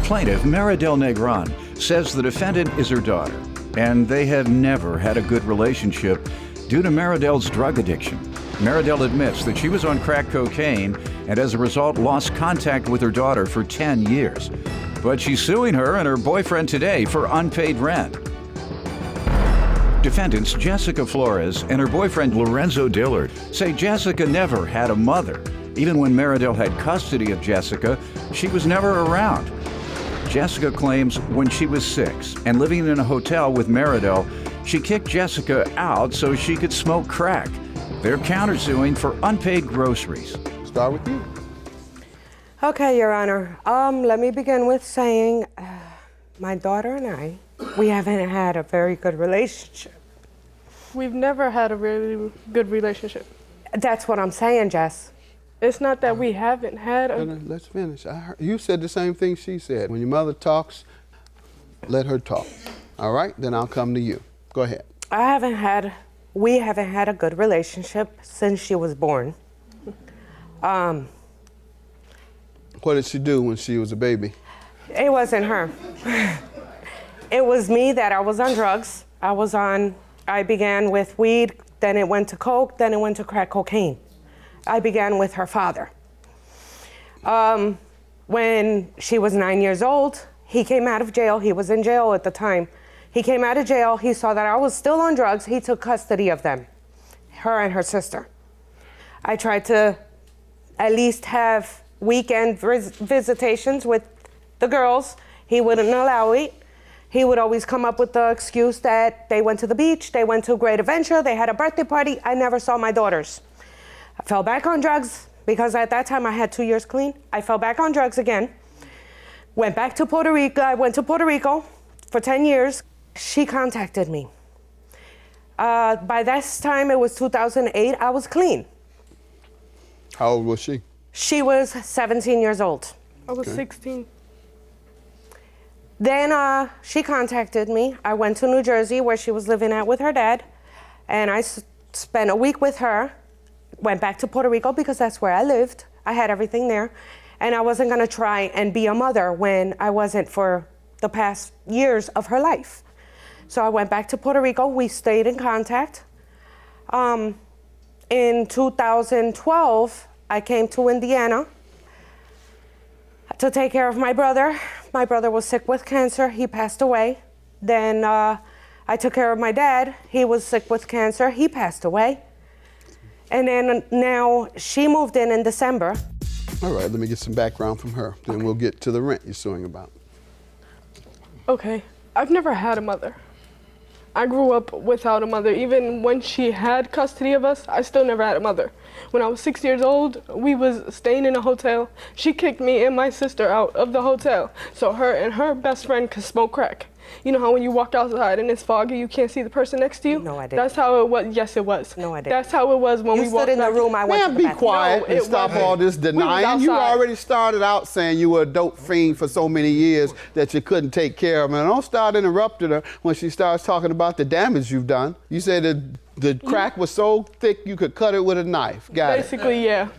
Plaintiff, Maridel Negron, says the defendant is her daughter, and they have never had a good relationship due to Maridel's drug addiction. Maridel admits that she was on crack cocaine and as a result lost contact with her daughter for 10 years. But she's suing her and her boyfriend today for unpaid rent. Defendants Jessica Flores and her boyfriend Lorenzo Dillard say Jessica never had a mother. Even when Maridel had custody of Jessica, she was never around. Jessica claims when she was 6 and living in a hotel with Maridel, she kicked Jessica out so she could smoke crack. They're countersuing for unpaid groceries. Start with you. Okay, Your Honor. Let me begin with saying my daughter and I, we haven't had a very good relationship. We've never had a really good relationship. That's what I'm saying, Jess. It's not that we haven't had a... Let's finish. You said the same thing she said. When your mother talks, let her talk. All right? Then I'll come to you. Go ahead. We haven't had a good relationship since she was born. What did she do when she was a baby? It wasn't her. It was me that I was on drugs. I began with weed, then it went to coke, then it went to crack cocaine. I began with her father. When she was 9 years old, he came out of jail. He was in jail at the time. He came out of jail. He saw that I was still on drugs. He took custody of them, her and her sister. I tried to at least have weekend visitations with the girls. He wouldn't allow it. He would always come up with the excuse that they went to the beach, they went to a great adventure, they had a birthday party. I never saw my daughters. I fell back on drugs because at that time I had 2 years clean. I fell back on drugs again. Went back to Puerto Rico. I went to Puerto Rico for 10 years. She contacted me. By this time, it was 2008, I was clean. How old was she? She was 17 years old. I was 16. Then she contacted me. I went to New Jersey where she was living at with her dad, and I spent a week with her. Went back to Puerto Rico because that's where I lived. I had everything there, and I wasn't gonna try and be a mother when I wasn't for the past years of her life. So I went back to Puerto Rico. We stayed in contact. In 2012, I came to Indiana to take care of my brother. My brother was sick with cancer. He passed away. Then I took care of my dad. He was sick with cancer. He passed away. And then now she moved in December. All right, let me get some background from her. Then we'll get to the rent you're suing about. Okay, I've never had a mother. I grew up without a mother. Even when she had custody of us, I still never had a mother. When I was 6 years old, we was staying in a hotel. She kicked me and my sister out of the hotel so her and her best friend could smoke crack. You know how when you walk outside and it's foggy, you can't see the person next to you? No, I didn't. That's how it was. Yes, it was. No, I didn't. That's how it was when we You walked stood in the room, I went to Man, the be bathroom. quiet No, and it stop wasn't. all this denying. You outside. already started out saying you were a dope fiend for so many years that you couldn't take care of her. And don't start interrupting her when she starts talking about the damage you've done. You said that the crack was so thick you could cut it with a knife. Got it. Basically, yeah.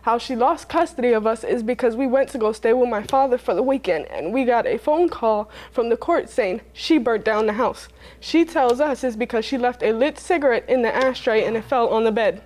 How she lost custody of us is because we went to go stay with my father for the weekend, and we got a phone call from the court saying she burnt down the house. She tells us it's because she left a lit cigarette in the ashtray and it fell on the bed,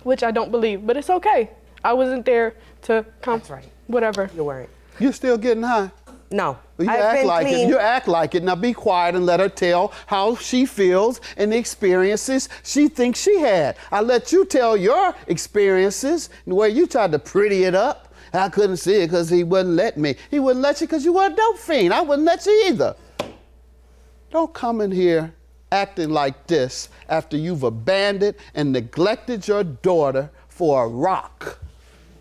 which I don't believe, but it's okay. I wasn't there to That's right. whatever. You weren't. You're still getting high. No. You I've act been like clean. it. You act like it. Now be quiet and let her tell how she feels and the experiences she thinks she had. I let you tell your experiences and the way you tried to pretty it up. I couldn't see it because he wouldn't let me. He wouldn't let you because you were a dope fiend. I wouldn't let you either. Don't come in here acting like this after you've abandoned and neglected your daughter for a rock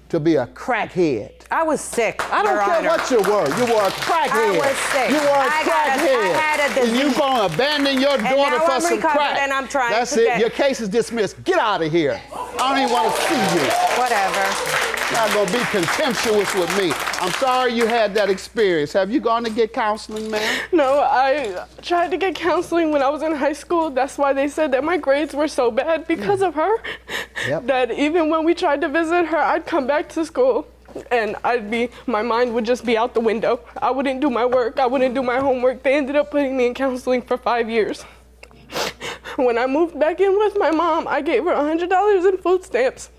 to be a crackhead. I was sick. I don't Your care Honor. what you were. You were a crackhead. I was sick. You were a I crackhead. had a and you disease. gonna abandon your daughter now for I'm some recovered crack. and I'm trying That's to it. get- Your case is dismissed. Get out of here. I don't even want to see you. Whatever. You're not gonna be contemptuous with me. I'm sorry you had that experience. Have you gone to get counseling, ma'am? No, I tried to get counseling when I was in high school. That's why they said that my grades were so bad because of her. Yep. That even when we tried to visit her, I'd come back to school and my mind would just be out the window. I wouldn't do my work, I wouldn't do my homework. They ended up putting me in counseling for 5 years. When I moved back in with my mom, I gave her $100 in food stamps.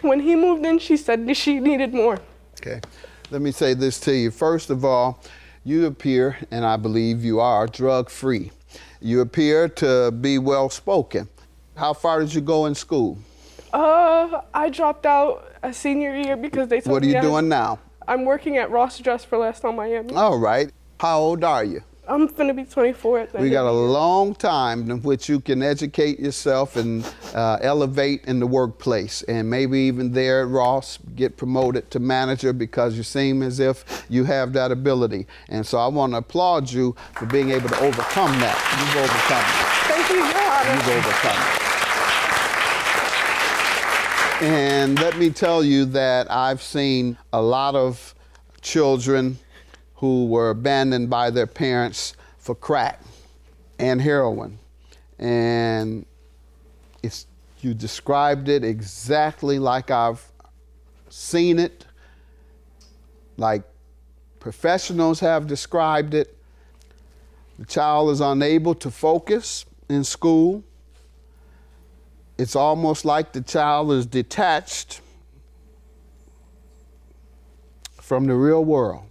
When he moved in, she said she needed more. Okay, let me say this to you. First of all, you appear, and I believe you are, drug-free. You appear to be well-spoken. How far did you go in school? I dropped out a senior year because they told me. What are you doing now? I'm working at Ross Dress for Less on Miami. All right. How old are you? I'm finna be 24 at the We end got of a the year. long time in which you can educate yourself and elevate in the workplace, and maybe even there at Ross get promoted to manager because you seem as if you have that ability. And so I want to applaud you for being able to overcome that. You've overcome it. Thank you, Your Honor. You've overcome it. And let me tell you that I've seen a lot of children who were abandoned by their parents for crack and heroin. And you described it exactly like I've seen it, like professionals have described it. The child is unable to focus in school. It's almost like the child is detached from the real world.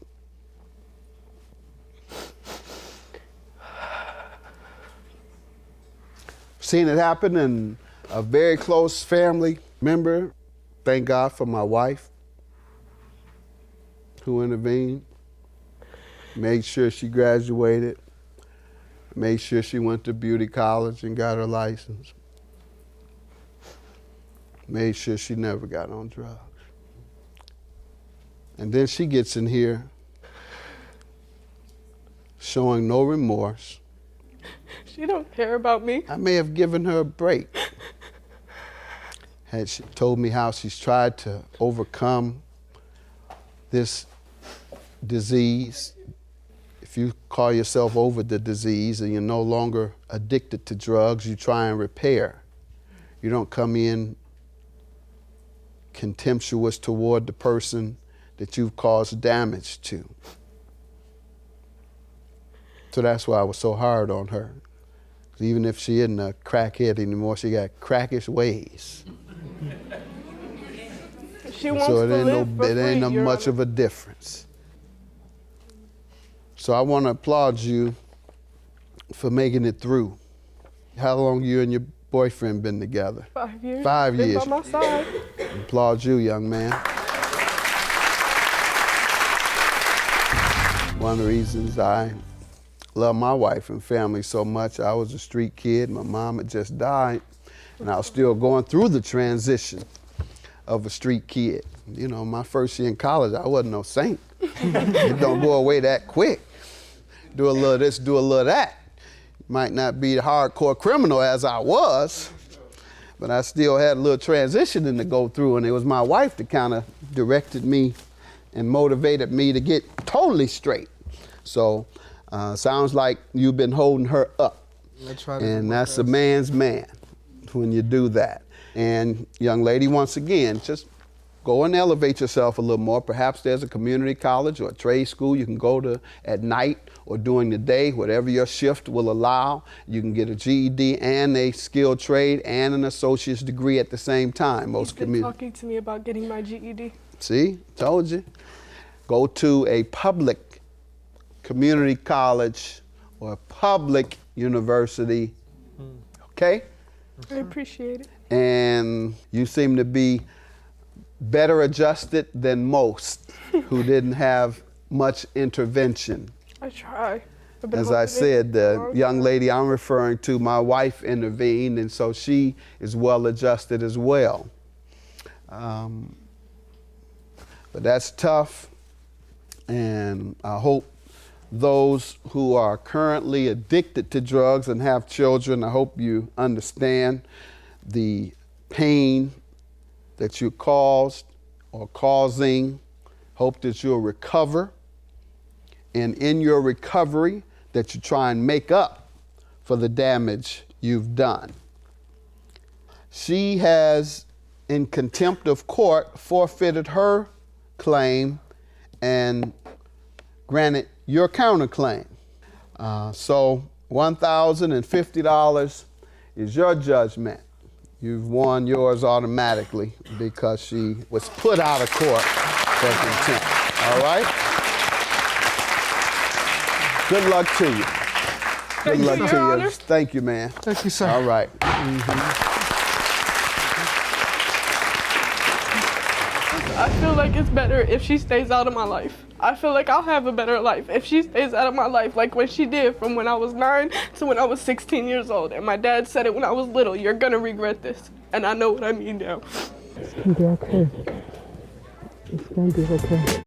Seen it happen in a very close family member. Thank God for my wife who intervened, made sure she graduated, made sure she went to beauty college and got her license, made sure she never got on drugs. And then she gets in here showing no remorse. She don't care about me. I may have given her a break. Had she told me how she's tried to overcome this disease. If you call yourself over the disease and you're no longer addicted to drugs, you try and repair. You don't come in contemptuous toward the person that you've caused damage to. So that's why I was so hard on her. Even if she isn't a crackhead anymore, she got crackish ways. She wants So to live for it ain't no free, Your much Honor. of a difference. So I want to applaud you for making it through. How long you and your boyfriend been together? 5 years. 5 Been years. by my side. Applaud you, young man. One of the reasons I love my wife and family so much, I was a street kid. My mom had just died, and I was still going through the transition of a street kid. You know, my first year in college, I wasn't no saint. It don't go away that quick. Do a little this, do a little that. Might not be the hardcore criminal as I was, but I still had a little transitioning to go through, and it was my wife that kind of directed me and motivated me to get totally straight. So, sounds like you've been holding her up. And that's a man's man when you do that. And young lady, once again, just go and elevate yourself a little more. Perhaps there's a community college or a trade school you can go to at night or during the day, whatever your shift will allow. You can get a GED and a skilled trade and an associate's degree at the same time. He's been talking to me about getting my GED. See, told you. Go to a public community college or a public university, okay? I appreciate it. And you seem to be better adjusted than most who didn't have much intervention. I try. As I said, the young lady I'm referring to, my wife intervened, and so she is well adjusted as well. But that's tough, and I hope those who are currently addicted to drugs and have children, I hope you understand the pain that you caused or causing. Hope that you'll recover, and in your recovery that you try and make up for the damage you've done. She has, in contempt of court, forfeited her claim and granted your counterclaim. So $1,050 is your judgment. You've won yours automatically because she was put out of court for contempt. All right? Good luck to you. Good luck to Your you. Honor. Thank you, man. Thank you, sir. All right. I feel like it's better if she stays out of my life. I feel like I'll have a better life if she stays out of my life, like when she did from when I was 9 to when I was 16 years old. And my dad said it when I was little, you're gonna regret this. And I know what I mean now. It's gonna be okay. It's gonna be okay.